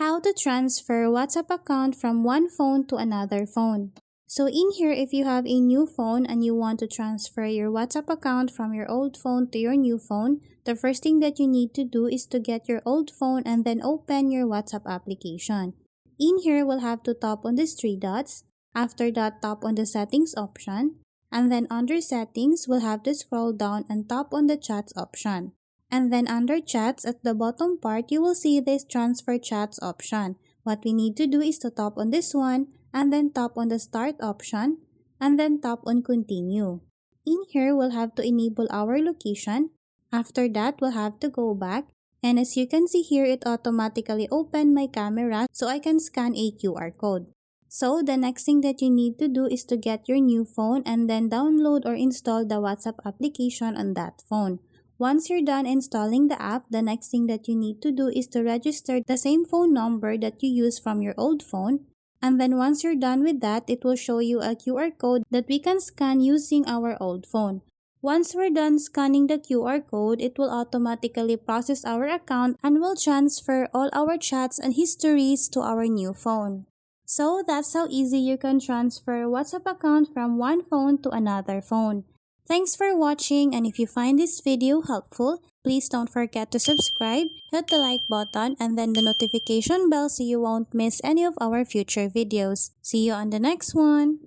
How to transfer WhatsApp account from one phone to another phone. So in here, if you have a new phone and you want to transfer your WhatsApp account from your old phone to your new phone, the first thing that you need to do is to get your old phone and then open your WhatsApp application. In here, we'll have to tap on these three dots. After that, tap on the settings option. And then under settings, we'll have to scroll down and tap on the chats option. And then under chats at the bottom part, you will see this transfer chats option. What we need to do is to tap on this one and then tap on the start option and then tap on continue. In here, we'll have to enable our location. After that, we'll have to go back. And as you can see here, it automatically opened my camera so I can scan a QR code. So the next thing that you need to do is to get your new phone and then download or install the WhatsApp application on that phone. Once you're done installing the app, the next thing that you need to do is to register the same phone number that you use from your old phone. And then once you're done with that, it will show you a QR code that we can scan using our old phone. Once we're done scanning the QR code, it will automatically process our account and will transfer all our chats and histories to our new phone. So that's how easy you can transfer WhatsApp account from one phone to another phone. Thanks for watching, and if you find this video helpful, please don't forget to subscribe, hit the like button, and then the notification bell so you won't miss any of our future videos. See you on the next one!